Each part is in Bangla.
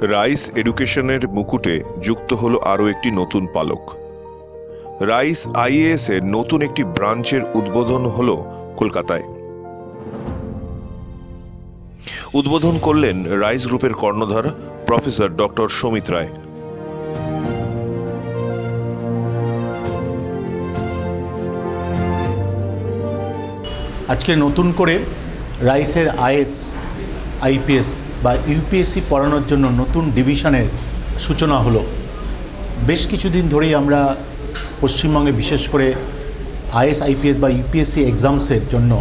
রাইস এডুকেশনের মুকুটে যুক্ত হলো আরও একটি নতুন পালক। রাইস IAS এর নতুন একটি ব্রাঞ্চের উদ্বোধন হলো কলকাতায়। উদ্বোধন করলেন রাইস গ্রুপের কর্ণধার প্রফেসর ডক্টর সমিত রায়। আজকে নতুন করে রাইসের IAS IPS বা UPSC পড়ানোর জন্য নতুন ডিভিশনের সূচনা হলো। বেশ কিছুদিন ধরেই আমরা পশ্চিমবঙ্গে বিশেষ করে IAS IPS বা UPSC এক্সামসের জন্য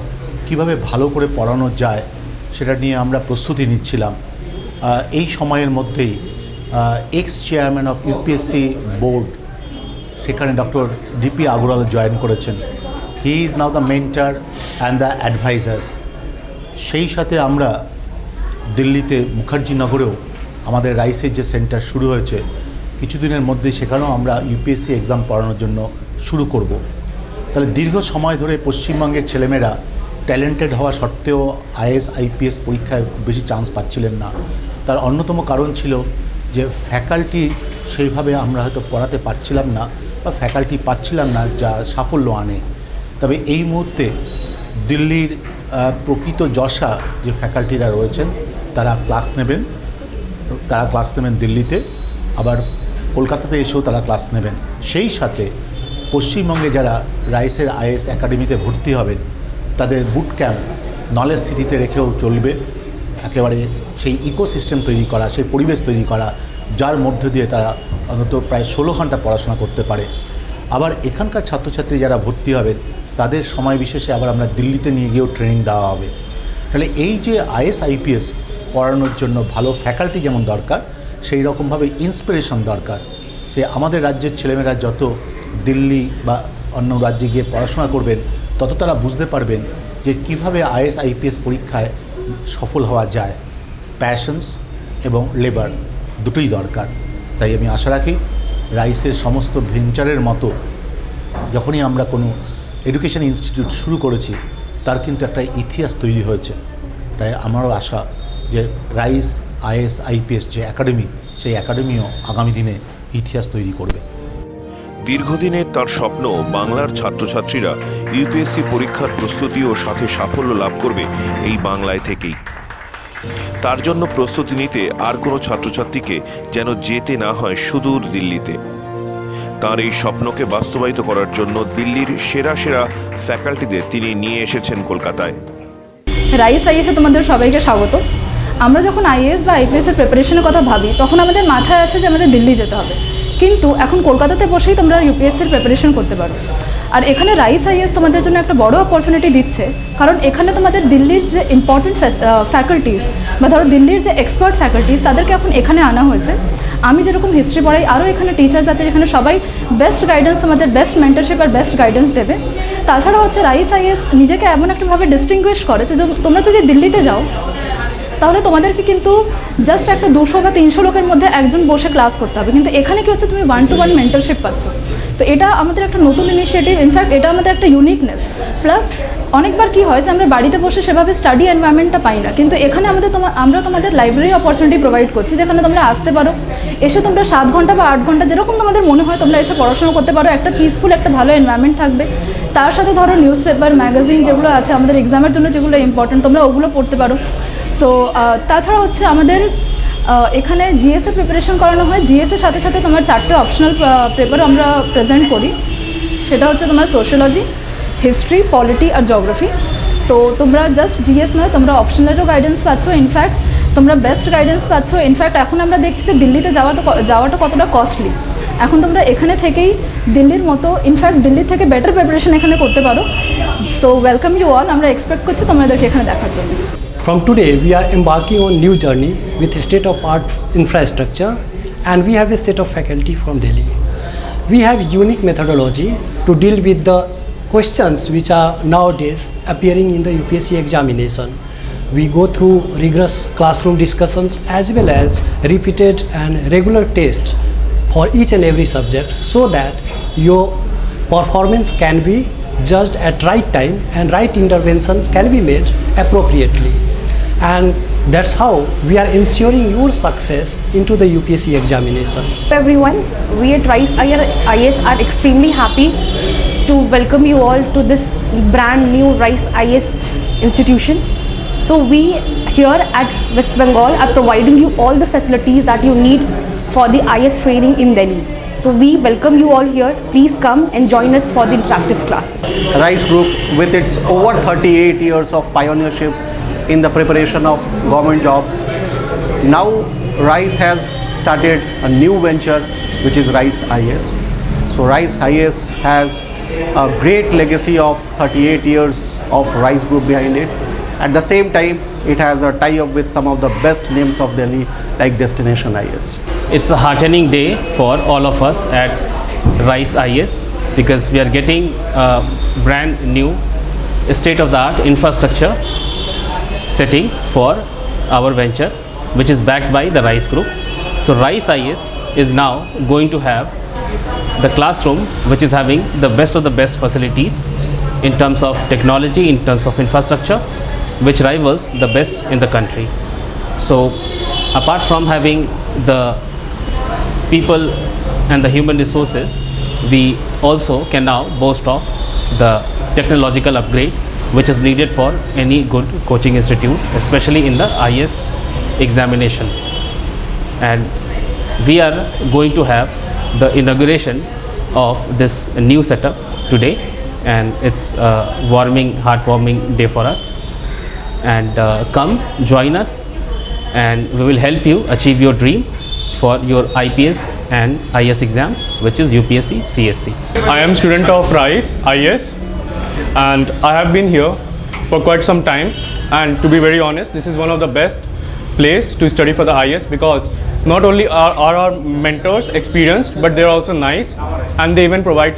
কিভাবে ভালো করে পড়ানো যায় সেটা নিয়ে আমরা প্রস্তুতি নিচ্ছিলাম। এই সময়ের মধ্যেই ex chairman of UPSC board সেখানে ডক্টর DP আগরওয়াল জয়েন করেছেন। He is now the mentor and the advisers. সেই সাথে আমরা দিল্লিতে মুখার্জি নগরেও আমাদের রাইসের যে সেন্টার শুরু হয়েছে, কিছুদিনের মধ্যেই সেখানেও আমরা UPSC এক্সাম পড়ানোর জন্য শুরু করব। তাহলে দীর্ঘ সময় ধরে পশ্চিমবঙ্গের ছেলেমেয়েরা ট্যালেন্টেড হওয়া সত্ত্বেও IAS IPS পরীক্ষায় বেশি চান্স পাচ্ছিলেন না। তার অন্যতম কারণ ছিল যে ফ্যাকাল্টি সেইভাবে আমরা হয়তো পড়াতে পারছিলাম না বা ফ্যাকাল্টি পাচ্ছিলাম না যা সাফল্য আনে। তবে এই মুহূর্তে দিল্লির প্রকৃত যশা যে ফ্যাকাল্টিরা রয়েছেন তারা ক্লাস নেবেন দিল্লিতে, আবার কলকাতাতে এসেও তারা ক্লাস নেবেন। সেই সাথে পশ্চিমবঙ্গে যারা রাইসের IAS একাডেমিতে ভর্তি হবেন তাদের বুট ক্যাম্প নলেজ সিটিতে রেখেও চলবে। একেবারে সেই ইকোসিস্টেম তৈরি করা, সেই পরিবেশ তৈরি করা যার মধ্য দিয়ে তারা অন্তত প্রায় 16 ঘন্টা পড়াশোনা করতে পারে। আবার এখানকার ছাত্রছাত্রী যারা ভর্তি হবেন তাদের সময় বিশেষে আবার আমরা দিল্লিতে নিয়ে গিয়েও ট্রেনিং দেওয়া হবে। তাহলে এই যে IAS IPS পড়ানোর জন্য ভালো ফ্যাকাল্টি যেমন দরকার, সেই রকমভাবে ইন্সপিরেশন দরকার। যে আমাদের রাজ্যের ছেলেমেয়েরা যত দিল্লি বা অন্য রাজ্যে গিয়ে পড়াশোনা করবেন তত তারা বুঝতে পারবেন যে কীভাবে IAS IPS পরীক্ষায় সফল হওয়া যায়। প্যাশন্স এবং লেবার দুটোই দরকার। তাই আমি আশা রাখি রাইসের সমস্ত ভেঞ্চারের মতো যখনই আমরা কোনো এডুকেশন ইনস্টিটিউট শুরু করেছি তার কিন্তু একটা ইতিহাস তৈরি হয়েছে। তাই আমারও আশা যে রাইস IAS IPS যে একাডেমি, সেই একাডেমিও আগামী দিনে ইতিহাস তৈরি করবে। দীর্ঘদিনের তার স্বপ্ন বাংলার ছাত্রছাত্রীরা UPSC পরীক্ষার প্রস্তুতি ও সাথে সাফল্য লাভ করবে এই বাংলায় থেকেই। তার জন্য প্রস্তুতি নিতে আর কোনো ছাত্রছাত্রীকে যেন যেতে না হয় সুদূর দিল্লিতে। তার এই স্বপ্নকে বাস্তবায়িত করার জন্য দিল্লির সেরা ফ্যাকাল্টিদের তিনি নিয়ে এসেছেন কলকাতায়। রাইস IAS এ তোমাদের সবাইকে স্বাগত। আমরা যখন IAS বা IPS এর প্রিপারেশনের কথা ভাবি তখন আমাদের মাথায় আসে যে আমাদের দিল্লি যেতে হবে, কিন্তু এখন কলকাতাতে বসেই তোমরা UPSC এর প্রিপারেশন করতে পারো। আর এখানে রাইস IAS তোমাদের জন্য একটা বড় অপরচুনিটি দিচ্ছে, কারণ এখানে তোমাদের দিল্লির যে ইম্পর্টেন্ট ফ্যাকাল্টিস বা ধরো দিল্লির যে এক্সপার্ট ফ্যাকাল্টিস তাদেরকে এখন এখানে আনা হয়েছে। আমি যেরকম হিস্ট্রি পড়াই, আরও এখানে টিচার্স আছে যেখানে সবাই বেস্ট গাইডেন্স, তোমাদের বেস্ট মেন্টরশিপ আর বেস্ট গাইডেন্স দেবে। তাছাড়া হচ্ছে রাইস IAS নিজেকে এমন একটাভাবে ডিস্টিংগুইশ করে যে তোমরা যদি দিল্লিতে যাও তাহলে তোমাদেরকে কিন্তু জাস্ট একটা 200 বা 300 লোকের মধ্যে একজন বসে ক্লাস করতে হবে, কিন্তু এখানে কি হচ্ছে তুমি 1-to-1 মেন্টরশিপ পাচ্ছ। তো এটা আমাদের একটা নতুন ইনিশিয়েটিভ, ইনফ্যাক্ট এটা আমাদের একটা ইউনিকনেস। প্লাস অনেকবার কি হয় যে আমরা বাড়িতে বসে সেভাবে স্টাডি এনভায়রনমেন্টটা পাই না, কিন্তু এখানে আমরা তোমাদের লাইব্রেরি অপরচুনিটি প্রোভাইড করছি যেখানে তোমরা আসতে পারো, এসে তোমরা 7 ঘন্টা বা 8 ঘন্টা যেরকম তোমাদের মনে হয় তোমরা এসে পড়াশোনা করতে পারো। একটা পিসফুল একটা ভালো এনভায়রনমেন্ট থাকবে। তার সাথে ধরো নিউজ পেপার, ম্যাগাজিন যেগুলো আছে আমাদের এক্সামের জন্য যেগুলো ইম্পর্টেন্ট তোমরা ওগুলো পড়তে পারো। সো তাছাড়া হচ্ছে আমাদের এখানে GS এর প্রিপারেশন করানো হয়। GS এর সাথে সাথে তোমার 4টে অপশনাল পেপারও আমরা প্রেজেন্ট করি। সেটা হচ্ছে তোমার সোশ্যোলজি, হিস্ট্রি, পলিটি আর জিওগ্রাফি। তো তোমরা জাস্ট GS নয়, তোমরা অপশনালেরও গাইডেন্স পাচ্ছ, ইনফ্যাক্ট তোমরা বেস্ট গাইডেন্স পাচ্ছ। ইনফ্যাক্ট এখন আমরা দেখছি যে দিল্লিতে যাওয়াটা কতটা কস্টলি। এখন তোমরা এখানে থেকেই দিল্লির মতো, ইনফ্যাক্ট দিল্লির থেকে বেটার প্রিপারেশন এখানে করতে পারো। So welcome you all. আমরা এক্সপেক্ট করছি তোমাদেরকে এখানে দেখার জন্য। From today, we are embarking on new journey with state-of-art infrastructure, and we have a set of faculty from Delhi. We have unique methodology to deal with the questions which are nowadays appearing in the UPSC examination. We go through rigorous classroom discussions as well as repeated and regular tests for each and every subject, so that your performance can be judged at right time and right intervention can be made appropriately. And That's how we are ensuring your success into the UPSC examination. Everyone, we at Rice IAS are extremely happy to welcome you all to this brand new Rice IAS institution. So we here at West Bengal are providing you all the facilities that you need for the IAS training in Delhi. So we welcome you all here. Please come and join us for the interactive classes. Rice Group, with its over 38 years of pioneership in the preparation of government jobs, now Rice has started a new venture which is Rice IAS. So Rice IAS has a great legacy of 38 years of Rice Group behind it. At the same time, it has a tie-up with some of the best names of Delhi like Destination IAS. It's a heartening day for all of us at Rice IAS because we are getting a brand new state-of-the-art infrastructure setting for our venture, which is backed by the Rice Group. So Rice IAS is now going to have the classroom which is having the best of the best facilities in terms of technology, in terms of infrastructure, which rivals the best in the country. So apart from having the people and the human resources, we also can now boast of the technological upgrade which is needed for any good coaching institute, especially in the IAS examination. And we are going to have the inauguration of this new setup today, and it's a heartwarming day for us. And come join us, and we will help you achieve your dream for your IPS and IAS exam, which is UPSC CSC. I am student of Rice IAS, and I have been here for quite some time, and to be very honest, this is one of the best place to study for the IAS because not only are our mentors experienced, but they are also nice, and they even provide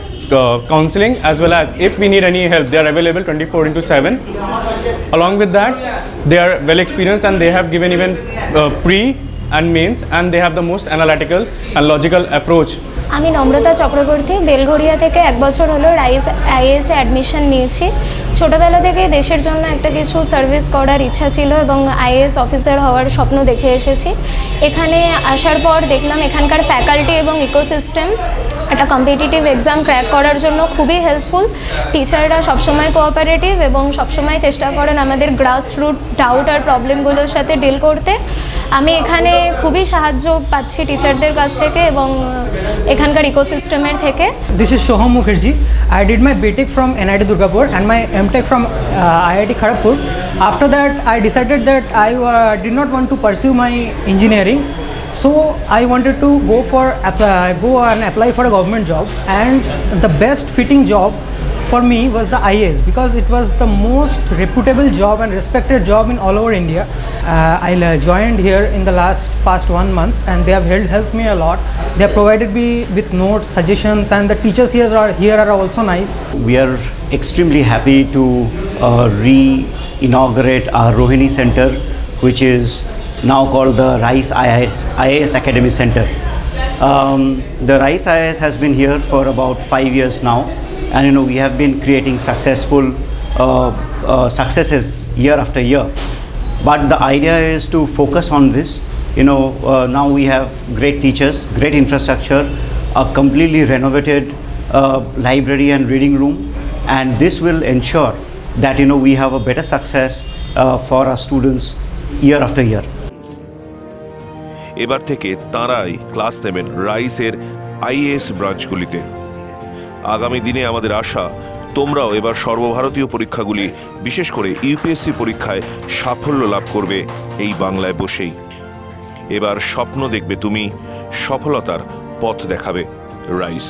counseling, as well as if we need any help, they are available 24/7. Along with that, they are well experienced, and they have given even pre and mains, and they have the most analytical and logical approach. আমি নম্রতা চক্রবর্তী বেলঘরিয়া থেকে 1 বছর হলো রাইস আইএএস এ অ্যাডমিশন নিয়েছি। ছোটবেলা থেকে দেশের জন্য একটা কিছু সার্ভিস করার ইচ্ছা ছিল এবং আইএএস অফিসার হওয়ার স্বপ্ন দেখে এসেছি। এখানে আসার পর দেখলাম এখানকার ফ্যাকাল্টি এবং ইকোসিস্টেম একটা কম্পিটিটিভ এক্সাম ক্র্যাক করার জন্য খুবই হেল্পফুল। টিচাররা সবসময় কোঅপারেটিভ এবং সবসময় চেষ্টা করেন আমাদের গ্রাস রুট ডাউট আর প্রবলেমগুলোর সাথে ডিল করতে। আমি এখানে খুবই সাহায্য পাচ্ছি টিচারদের কাছ থেকে এবং এখানকার ইকোসিস্টেমের থেকে। This is Soham Mukherjee. I did my BTech from NIT Durgapur and my MTech from IIT Kharagpur. After that, I decided that I did not want to pursue my engineering. So I wanted to go and apply for a government job, and the best fitting job for me was the IAS because it was the most reputable job and respected job in all over India. I joined here in the past 1 month, and they have helped me a lot. They have provided me with notes, suggestions, and the teachers here are also nice. We are extremely happy to re-inaugurate our Rohini Center, which is now called the Rice IAS Academy Center. The Rice IAS has been here for about 5 years now, and we have been creating successes year after year. But the idea is to focus on this. Now we have great teachers, great infrastructure, a completely renovated library and reading room, and this will ensure that we have a better success for our students year after year. এবার থেকে তাঁরাই ক্লাস নেবেন রাইসের আইএএস ব্রাঞ্চগুলিতে। আগামী দিনে আমাদের আশা তোমরাও এবার সর্বভারতীয় পরীক্ষাগুলি, বিশেষ করে ইউপিএসসি পরীক্ষায় সাফল্য লাভ করবে এই বাংলায় বসেই। এবার স্বপ্ন দেখবে তুমি, সফলতার পথ দেখাবে রাইস।